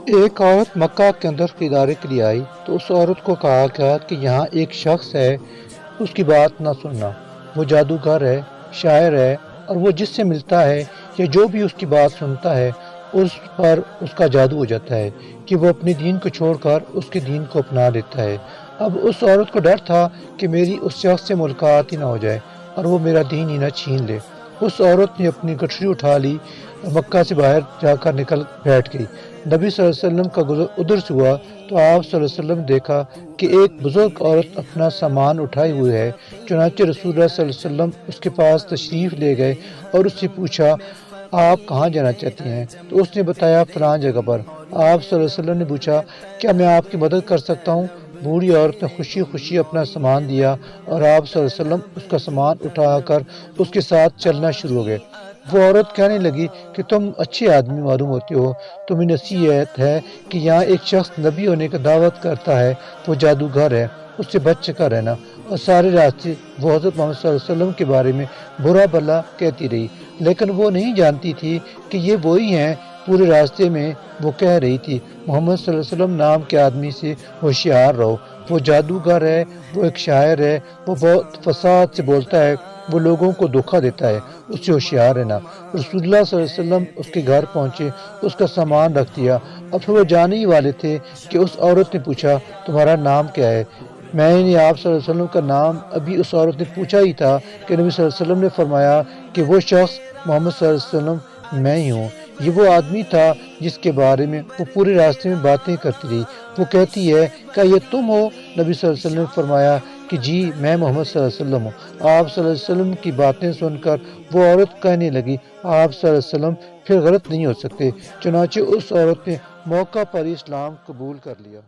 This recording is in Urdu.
ایک عورت مکہ کے اندر خریداری کے لیے آئی تو اس عورت کو کہا گیا کہ یہاں ایک شخص ہے، اس کی بات نہ سننا، وہ جادوگر ہے، شاعر ہے، اور وہ جس سے ملتا ہے یا جو بھی اس کی بات سنتا ہے اس پر اس کا جادو ہو جاتا ہے کہ وہ اپنے دین کو چھوڑ کر اس کے دین کو اپنا لیتا ہے۔ اب اس عورت کو ڈر تھا کہ میری اس شخص سے ملاقات ہی نہ ہو جائے اور وہ میرا دین ہی نہ چھین لے۔ اس عورت نے اپنی گٹھری اٹھا لی، مکہ سے باہر جا کر نکل بیٹھ گئی۔ نبی صلی اللہ علیہ وسلم کا گزر ادھر سے ہوا تو آپ صلی اللہ علیہ وسلم نے دیکھا کہ ایک بزرگ عورت اپنا سامان اٹھائی ہوئی ہے۔ چنانچہ رسول اللہ صلی اللہ علیہ وسلم اس کے پاس تشریف لے گئے اور اس سے پوچھا، آپ کہاں جانا چاہتے ہیں؟ تو اس نے بتایا فلاں جگہ پر۔ آپ صلی اللہ علیہ وسلم نے پوچھا، کیا میں آپ کی مدد کر سکتا ہوں؟ بوڑھی عورت نے خوشی خوشی اپنا سامان دیا اور آپ صلی اللہ علیہ وسلم اس کا سامان اٹھا کر اس کے ساتھ چلنا شروع ہو گئے۔ وہ عورت کہنے لگی کہ تم اچھے آدمی معلوم ہوتے ہو، تمہیں نصیحت ہے کہ یہاں ایک شخص نبی ہونے کا دعوت کرتا ہے، وہ جادوگر ہے، اس سے بچ کر رہنا۔ اور سارے راستے وہ حضرت محمد صلی اللہ علیہ وسلم کے بارے میں برا بھلا کہتی رہی، لیکن وہ نہیں جانتی تھی کہ یہ وہی ہیں۔ پورے راستے میں وہ کہہ رہی تھی، محمد صلی اللہ علیہ وسلم نام کے آدمی سے ہوشیار رہو، وہ جادوگر ہے، وہ ایک شاعر ہے، وہ بہت فصاحت سے بولتا ہے، وہ لوگوں کو دھوکہ دیتا ہے، اس سے ہوشیار رہنا۔ رسول اللہ صلی اللہ علیہ وسلم اس کے گھر پہنچے، اس کا سامان رکھ دیا، اور پھر وہ جانے ہی والے تھے کہ اس عورت نے پوچھا، تمہارا نام کیا ہے؟ میں نے آپ صلی اللہ علیہ وسلم کا نام ابھی اس عورت نے پوچھا ہی تھا کہ نبی صلی اللہ علیہ وسلم نے فرمایا کہ وہ شخص محمد صلی اللہ علیہ وسلم میں ہی ہوں۔ یہ وہ آدمی تھا جس کے بارے میں وہ پورے راستے میں باتیں کرتی رہی۔ وہ کہتی ہے، کیا یہ تم ہو؟ نبی صلی اللہ علیہ وسلم نے فرمایا کہ جی میں محمد صلی اللہ علیہ وسلم ہوں۔ آپ صلی اللہ علیہ وسلم کی باتیں سن کر وہ عورت کہنے لگی، آپ صلی اللہ علیہ وسلم پھر غلط نہیں ہو سکتے۔ چنانچہ اس عورت نے موقع پر اسلام قبول کر لیا۔